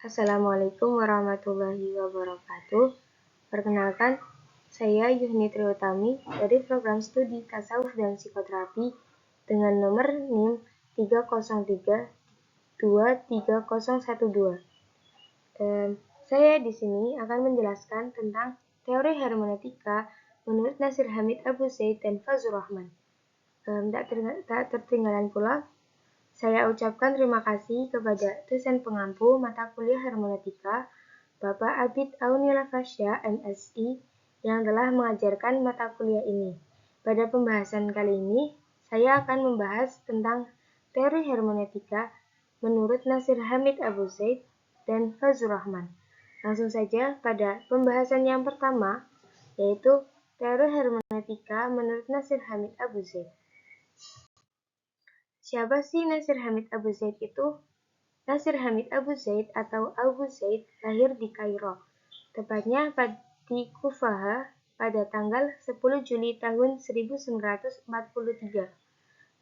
Assalamualaikum warahmatullahi wabarakatuh. Perkenalkan, saya Yuhni Triutami dari program studi Tasawuf dan Psikoterapi dengan nomor NIM 303-23012. Saya di sini akan menjelaskan tentang teori hermeneutika menurut Nasir Hamid Abu Zaid dan Fazlur Rahman. Tak tertinggalan pula, saya ucapkan terima kasih kepada dosen pengampu mata kuliah hermeneutika, Bapak Abid Aunila Fasya, MSI, yang telah mengajarkan mata kuliah ini. Pada pembahasan kali ini, saya akan membahas tentang teori hermeneutika menurut Nasir Hamid Abu Zaid dan Fazlur Rahman. Langsung saja pada pembahasan yang pertama, yaitu teori hermeneutika menurut Nasir Hamid Abu Zaid. Siapa sih Nasir Hamid Abu Zaid itu? Nasir Hamid Abu Zaid atau Abu Zaid lahir di Kairo, tepatnya di Kufaha pada tanggal 10 Juli tahun 1943.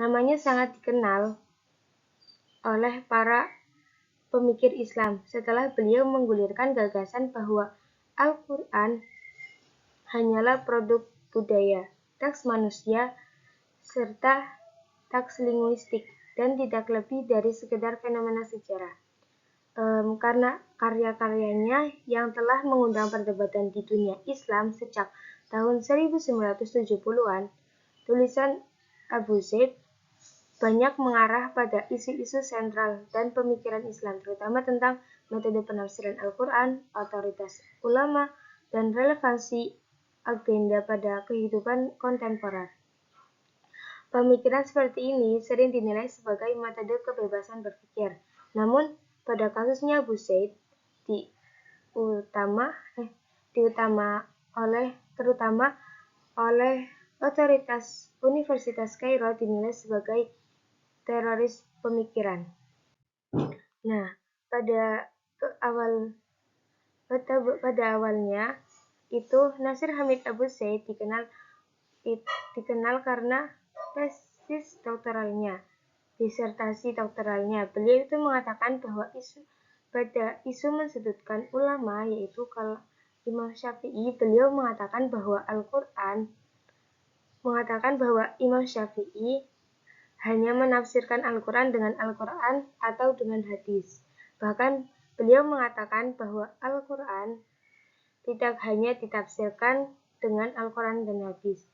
Namanya sangat dikenal oleh para pemikir Islam setelah beliau menggulirkan gagasan bahwa Al-Quran hanyalah produk budaya, teks manusia, serta teks linguistik dan tidak lebih dari sekedar fenomena sejarah. Karena karya-karyanya yang telah mengundang perdebatan di dunia Islam sejak tahun 1970-an, tulisan Abu Zaid banyak mengarah pada isu-isu sentral dan pemikiran Islam, terutama tentang metode penafsiran Al-Quran, otoritas ulama, dan relevansi agenda pada kehidupan kontemporer. Pemikiran seperti ini sering dinilai sebagai metode kebebasan berpikir. Namun, pada kasusnya Abu Zaid, terutama oleh otoritas Universitas Kairo dinilai sebagai teroris pemikiran. Nah, pada awalnya itu Nasir Hamid Abu Zaid dikenal karena tesis doktoralnya, disertasi doktoralnya. Beliau itu mengatakan bahwa isu mensudutkan ulama, yaitu kalau Imam Syafi'i, beliau mengatakan bahwa Imam Syafi'i hanya menafsirkan Al-Quran dengan Al-Quran atau dengan hadis. Bahkan beliau mengatakan bahwa Al-Quran tidak hanya ditafsirkan dengan Al-Quran dan hadis,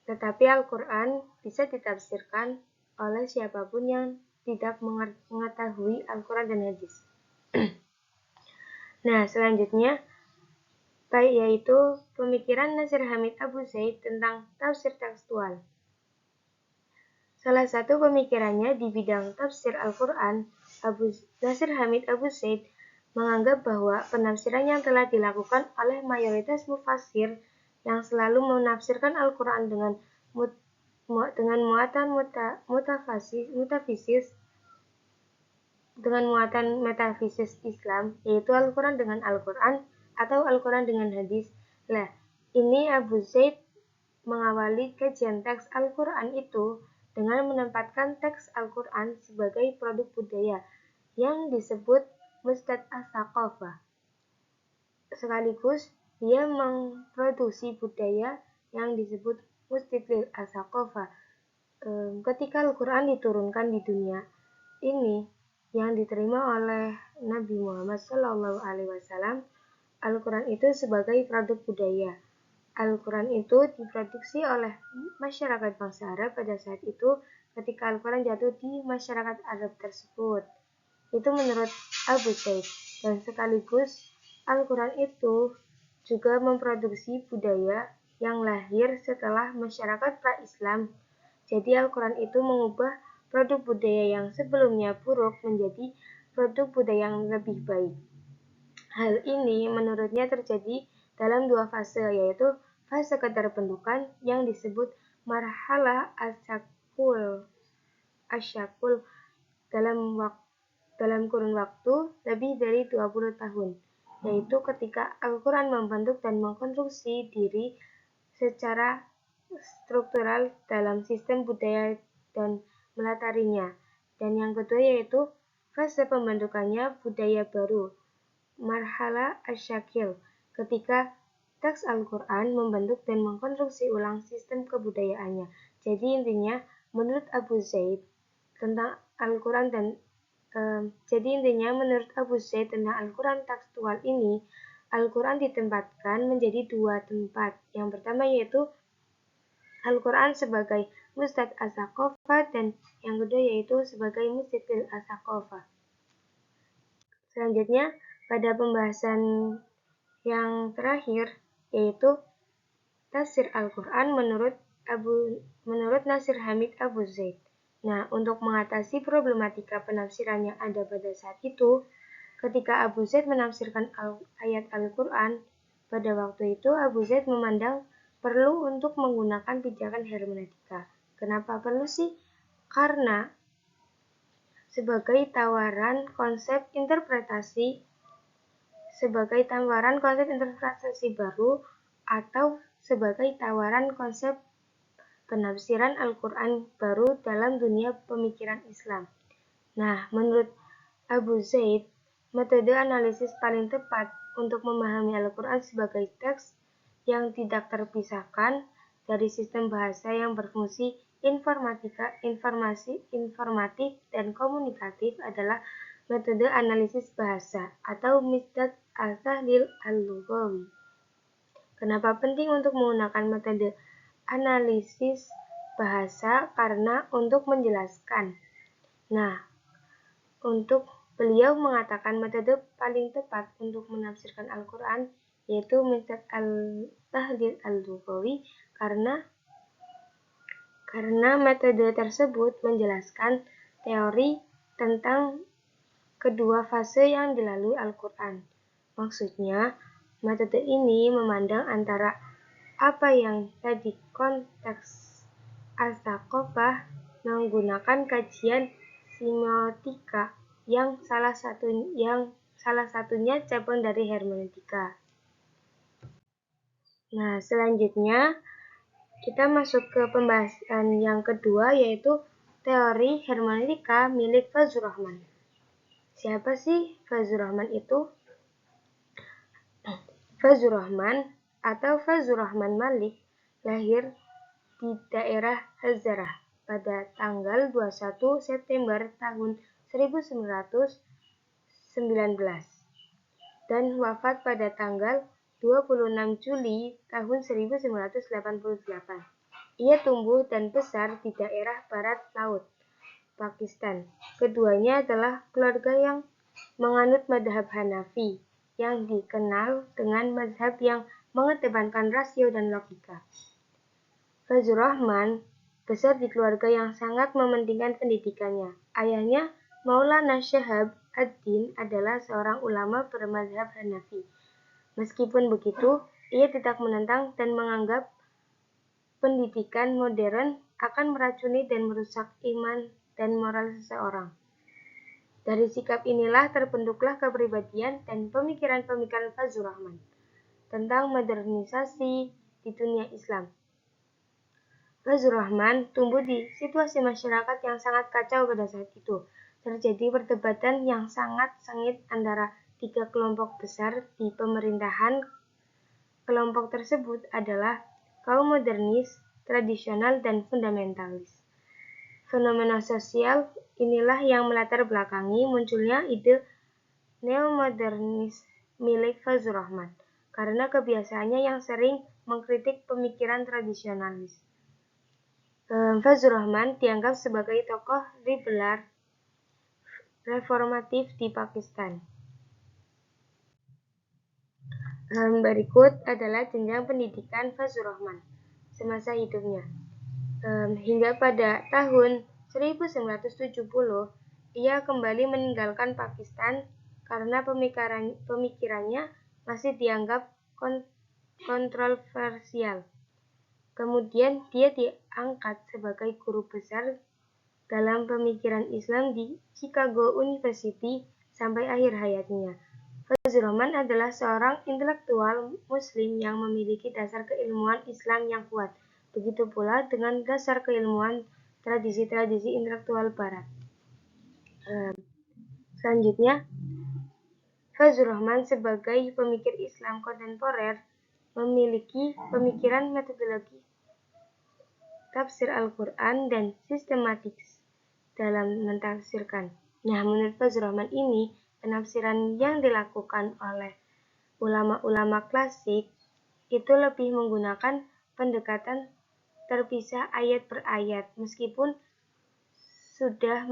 tetapi Al-Quran bisa ditafsirkan oleh siapapun yang tidak mengetahui Al-Quran dan hadis. Nah, selanjutnya yaitu pemikiran Nasir Hamid Abu Zaid tentang tafsir tekstual. Salah satu pemikirannya di bidang tafsir Al-Quran, Nasir Hamid Abu Zaid menganggap bahwa penafsiran yang telah dilakukan oleh mayoritas mufassir yang selalu menafsirkan Al-Quran dengan muatan metafisis Islam, yaitu Al-Quran dengan Al-Quran atau Al-Quran dengan hadis. Ini Abu Zaid mengawali kajian teks Al-Quran itu dengan menempatkan teks Al-Quran sebagai produk budaya yang disebut Mustad as-Saqafah. Sekaligus dia memproduksi budaya yang disebut Mustidlil as-Saqafah. Ketika Al-Quran diturunkan di dunia ini yang diterima oleh Nabi Muhammad SAW, Al-Quran itu sebagai produk budaya. Al-Quran itu diproduksi oleh masyarakat bangsa Arab pada saat itu ketika Al-Quran jatuh di masyarakat Arab tersebut. Itu menurut Abu Zaid. Dan sekaligus Al-Quran itu juga memproduksi budaya yang lahir setelah masyarakat pra-Islam. Jadi Al-Quran itu mengubah produk budaya yang sebelumnya buruk menjadi produk budaya yang lebih baik. Hal ini menurutnya terjadi dalam dua fase, yaitu fase keterbentukan yang disebut marhalah asyakul dalam kurun waktu lebih dari 20 tahun, yaitu ketika Al-Quran membentuk dan mengkonstruksi diri secara struktural dalam sistem budaya dan melatarinya. Dan yang kedua yaitu Fase pembentukannya budaya baru, marhala asyakil, ketika teks Al-Quran membentuk dan mengkonstruksi ulang sistem kebudayaannya. Jadi intinya, menurut Abu Zaid tentang Al-Quran menurut Abu Zaid tentang Al-Quran tekstual ini, Al-Quran ditempatkan menjadi dua tempat. Yang pertama yaitu Al-Quran sebagai Mustad As-Saqafah dan yang kedua yaitu sebagai Mustadil As-Saqafah. Selanjutnya, pada pembahasan yang terakhir yaitu tafsir Al-Quran menurut Nasir Hamid Abu Zaid. Nah, untuk mengatasi problematika penafsiran yang ada pada saat itu, ketika Abu Zaid menafsirkan ayat Al-Quran, pada waktu itu Abu Zaid memandang perlu untuk menggunakan pijakan hermeneutika. Kenapa perlu sih? Karena sebagai tawaran konsep interpretasi baru atau sebagai tawaran konsep penafsiran Al-Quran baru dalam dunia pemikiran Islam. Nah, menurut Abu Zaid, metode analisis paling tepat untuk memahami Al-Quran sebagai teks yang tidak terpisahkan dari sistem bahasa yang berfungsi informatif dan komunikatif adalah metode analisis bahasa atau Misdat al-Tahlil al-Lughawi. Kenapa penting untuk menggunakan metode analisis bahasa? Karena untuk menjelaskan. Nah, untuk beliau mengatakan metode paling tepat untuk menafsirkan Al-Quran yaitu Misdat al-Tahlil al-Lughawi karena metode tersebut menjelaskan teori tentang kedua fase yang dilalui Al-Quran. Maksudnya, metode ini memandang antara apa yang tadi konteks As-Saqafah menggunakan kajian semiotika yang salah satunya cabang dari hermeneutika. Nah, selanjutnya kita masuk ke pembahasan yang kedua yaitu teori hermeneutika milik Fazlur Rahman. Siapa sih Fazlur Rahman itu? Fazlur Rahman atau Fazlur Rahman Malik lahir di daerah Hazarah pada tanggal 21 September tahun 1919 dan wafat pada tanggal 26 Juli tahun 1988. Ia tumbuh dan besar di daerah barat laut Pakistan. Keduanya adalah keluarga yang menganut mazhab Hanafi, yang dikenal dengan mazhab yang mengedepankan rasio dan logika. Fazlur Rahman besar di keluarga yang sangat mementingkan pendidikannya. Ayahnya, Maulana Syahab ad-Din, adalah seorang ulama bermazhab Hanafi. Meskipun begitu, ia tidak menentang dan menganggap pendidikan modern akan meracuni dan merusak iman dan moral seseorang. Dari sikap inilah terbentuklah kepribadian dan pemikiran-pemikiran Fazlur Rahman tentang modernisasi di dunia Islam. Fazlur Rahman tumbuh di situasi masyarakat yang sangat kacau pada saat itu. Terjadi perdebatan yang sangat sengit antara tiga kelompok besar di pemerintahan. Kelompok tersebut adalah kaum modernis, tradisional, dan fundamentalis. Fenomena sosial inilah yang melatar belakangi munculnya ide neomodernis milik Fazlur Rahman, karena kebiasaannya yang sering mengkritik pemikiran tradisionalis. Fazlur Rahman dianggap sebagai tokoh liberal reformatif di Pakistan. Berikut adalah jenjang pendidikan Fazlur Rahman semasa hidupnya. Hingga pada tahun 1970, ia kembali meninggalkan Pakistan karena pemikirannya masih dianggap kontroversial. Kemudian dia diangkat sebagai guru besar dalam pemikiran Islam di Chicago University sampai akhir hayatnya. Fazlur Rahman adalah seorang intelektual Muslim yang memiliki dasar keilmuan Islam yang kuat. Begitu pula dengan dasar keilmuan tradisi-tradisi intelektual Barat. Selanjutnya, Fazlur Rahman sebagai pemikir Islam kontemporer memiliki pemikiran metodologi tafsir Al-Quran dan sistematis dalam mentafsirkan. Nah, menurut Fazlur Rahman ini, penafsiran yang dilakukan oleh ulama-ulama klasik itu lebih menggunakan pendekatan terpisah ayat per ayat, meskipun sudah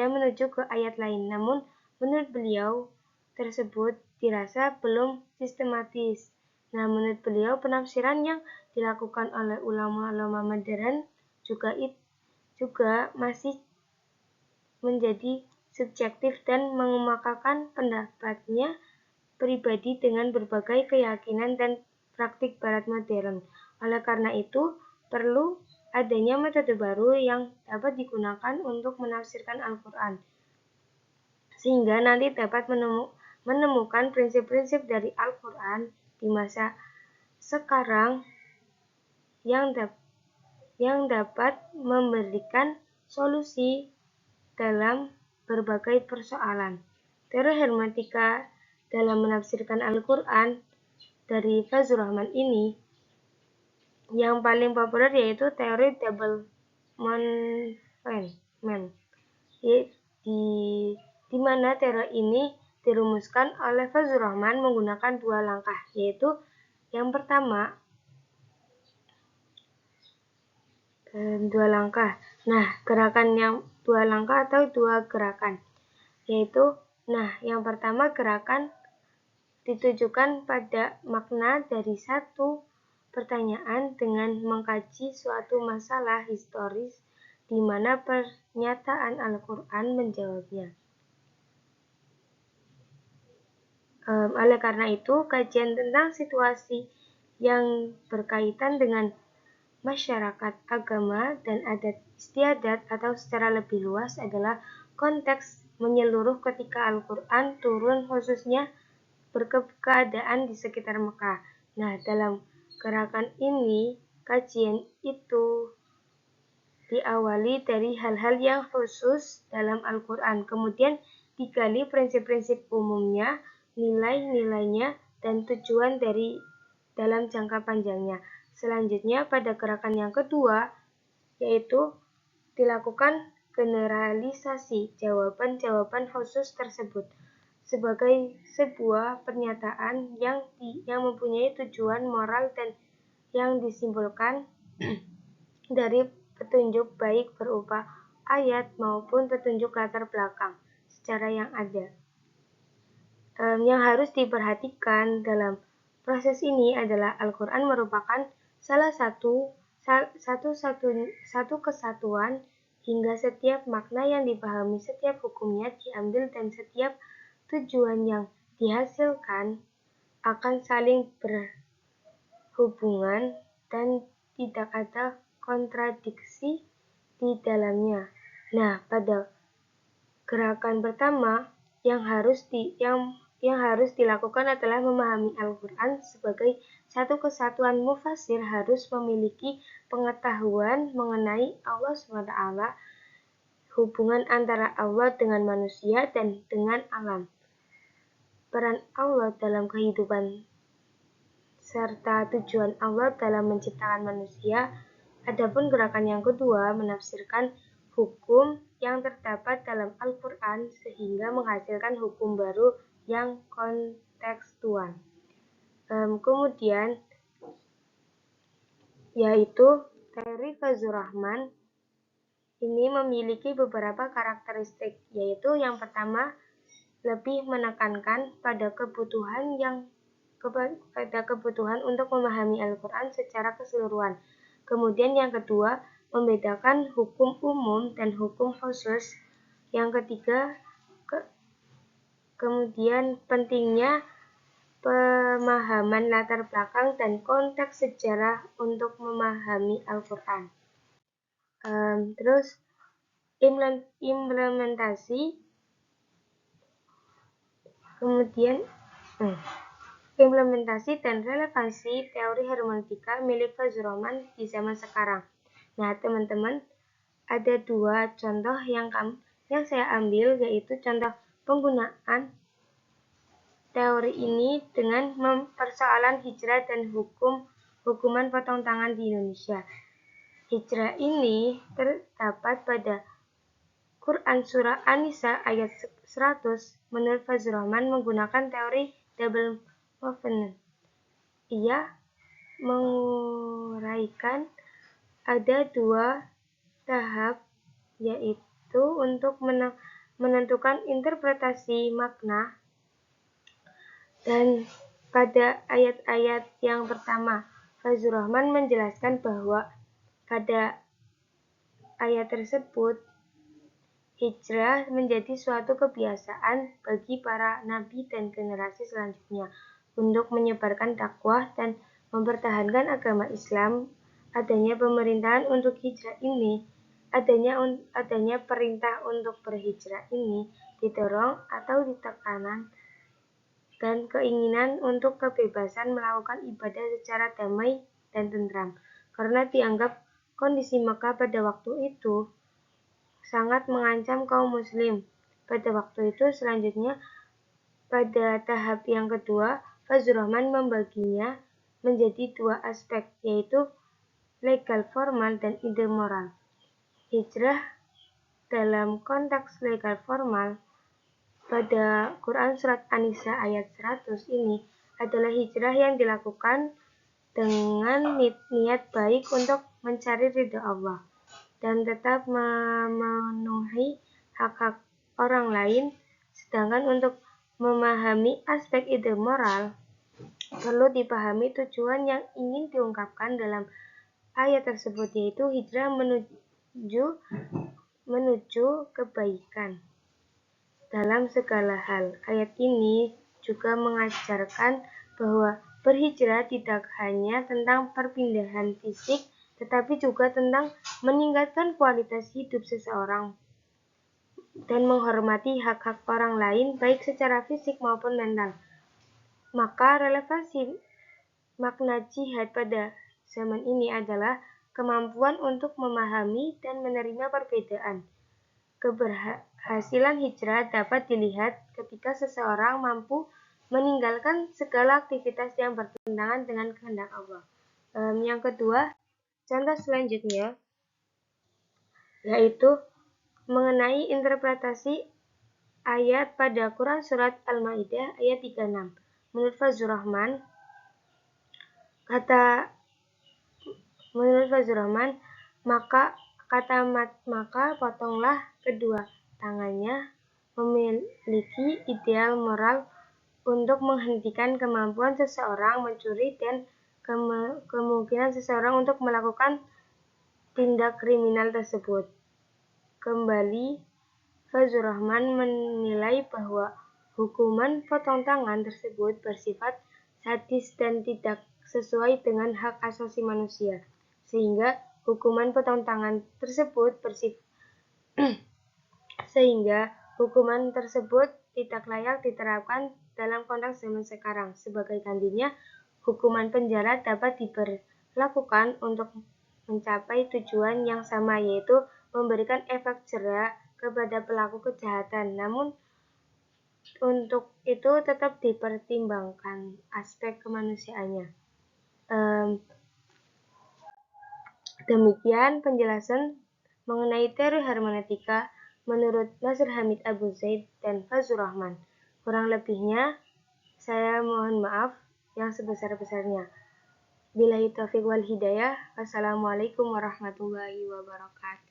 menuju ke ayat lain. Namun, menurut beliau tersebut dirasa belum sistematis. Nah, menurut beliau penafsiran yang dilakukan oleh ulama-ulama modern juga masih menjadi subjektif dan mengemukakan pendapatnya pribadi dengan berbagai keyakinan dan praktik barat modern. Oleh karena itu, perlu adanya metode baru yang dapat digunakan untuk menafsirkan Al-Quran, sehingga nanti dapat menemukan prinsip-prinsip dari Al-Quran di masa sekarang yang dapat memberikan solusi dalam berbagai persoalan. Teori hermeneutika dalam menafsirkan Al-Quran dari Fazlur Rahman ini yang paling populer yaitu teori double movement, di mana teori ini dirumuskan oleh Fazlur Rahman menggunakan dua langkah, yaitu yang pertama gerakan yang dua langkah atau dua gerakan, yaitu yang pertama gerakan ditujukan pada makna dari satu pertanyaan dengan mengkaji suatu masalah historis di mana pernyataan Al-Quran menjawabnya. Oleh karena itu, kajian tentang situasi yang berkaitan dengan masyarakat, agama, dan adat istiadat atau secara lebih luas adalah konteks menyeluruh ketika Al-Quran turun, khususnya berkeadaan di sekitar Mekah. Nah, dalam gerakan ini, kajian itu diawali dari hal-hal yang khusus dalam Al-Quran, kemudian digali prinsip-prinsip umumnya, nilai-nilainya, dan tujuan dalam jangka panjangnya. Selanjutnya, pada gerakan yang kedua, yaitu dilakukan generalisasi jawaban-jawaban khusus tersebut sebagai sebuah pernyataan yang mempunyai tujuan moral dan yang disimpulkan dari petunjuk baik berupa ayat maupun petunjuk latar belakang secara yang ada. Yang harus diperhatikan dalam proses ini adalah Al-Quran merupakan salah satu kesatuan, hingga setiap makna yang dipahami, setiap hukumnya diambil, dan setiap tujuan yang dihasilkan akan saling berhubungan dan tidak ada kontradiksi di dalamnya. Nah, pada gerakan pertama yang harus dilakukan adalah memahami Al-Quran sebagai satu kesatuan. Mufasir harus memiliki pengetahuan mengenai Allah SWT, hubungan antara Allah dengan manusia dan dengan alam, peran Allah dalam kehidupan, serta tujuan Allah dalam menciptakan manusia. Adapun gerakan yang kedua menafsirkan hukum yang terdapat dalam Al-Quran sehingga menghasilkan hukum baru yang kontekstual. Kemudian yaitu teori Fazlur Rahman ini memiliki beberapa karakteristik, yaitu yang pertama lebih menekankan pada kebutuhan untuk memahami Al-Quran secara keseluruhan. Kemudian yang kedua, membedakan hukum umum dan hukum khusus. Yang ketiga, kemudian pentingnya pemahaman latar belakang dan konteks sejarah untuk memahami Al-Quran. Terus implementasi, kemudian implementasi dan relevansi teori hermeneutika milik Fazlur Rahman di zaman sekarang. Nah, teman-teman, ada dua contoh yang yang saya ambil yaitu contoh penggunaan teori ini dengan persoalan hijrah dan hukuman potong tangan di Indonesia. Hijrah ini terdapat pada Quran Surah An-Nisa ayat 100. Menurut Fazlur Rahman menggunakan teori double movement. Ia menguraikan ada dua tahap, yaitu untuk menentukan interpretasi makna. Dan pada ayat-ayat yang pertama, Fazlur Rahman menjelaskan bahwa pada ayat tersebut hijrah menjadi suatu kebiasaan bagi para nabi dan generasi selanjutnya untuk menyebarkan dakwah dan mempertahankan agama Islam. Adanya pemerintahan untuk hijrah ini, adanya perintah untuk berhijrah ini didorong atau ditekanan dan keinginan untuk kebebasan melakukan ibadah secara damai dan tentram, karena dianggap kondisi Mekah pada waktu itu sangat mengancam kaum muslim. Pada waktu itu selanjutnya, pada tahap yang kedua, Fazlur Rahman membaginya menjadi dua aspek, yaitu legal formal dan ide moral. Hijrah dalam konteks legal formal pada Quran Surat An-Nisa ayat 100 ini adalah hijrah yang dilakukan dengan niat baik untuk mencari ridha Allah dan tetap memenuhi hak-hak orang lain. Sedangkan untuk memahami aspek ide moral, perlu dipahami tujuan yang ingin diungkapkan dalam ayat tersebut, yaitu hijrah menuju kebaikan dalam segala hal. Ayat ini juga mengajarkan bahwa berhijrah tidak hanya tentang perpindahan fisik, tetapi juga tentang meningkatkan kualitas hidup seseorang dan menghormati hak-hak orang lain, baik secara fisik maupun mental. Maka relevansi makna jihad pada zaman ini adalah kemampuan untuk memahami dan menerima perbedaan. Keberhasilan hijrah dapat dilihat ketika seseorang mampu meninggalkan segala aktivitas yang bertentangan dengan kehendak Allah. Yang kedua, contoh selanjutnya yaitu mengenai interpretasi ayat pada Quran Surat Al-Ma'idah ayat 36. Menurut Fazlur Rahman, maka potonglah kedua tangannya memiliki ideal moral untuk menghentikan kemampuan seseorang mencuri dan kemungkinan seseorang untuk melakukan tindak kriminal tersebut. Kembali, Fazlur Rahman menilai bahwa hukuman potong tangan tersebut bersifat sadis dan tidak sesuai dengan hak asasi manusia, sehingga hukuman potong tangan tersebut tidak layak diterapkan dalam konteks zaman sekarang. Sebagai gantinya, hukuman penjara dapat diberlakukan untuk mencapai tujuan yang sama, yaitu memberikan efek jera kepada pelaku kejahatan. Namun, untuk itu tetap dipertimbangkan aspek kemanusiaannya. Demikian penjelasan mengenai teori hermeneutika menurut Nasir Hamid Abu Zaid dan Fazlur Rahman. Kurang lebihnya, saya mohon maaf yang sebesar-besarnya. Billahi taufiq wal hidayah. Wassalamualaikum warahmatullahi wabarakatuh.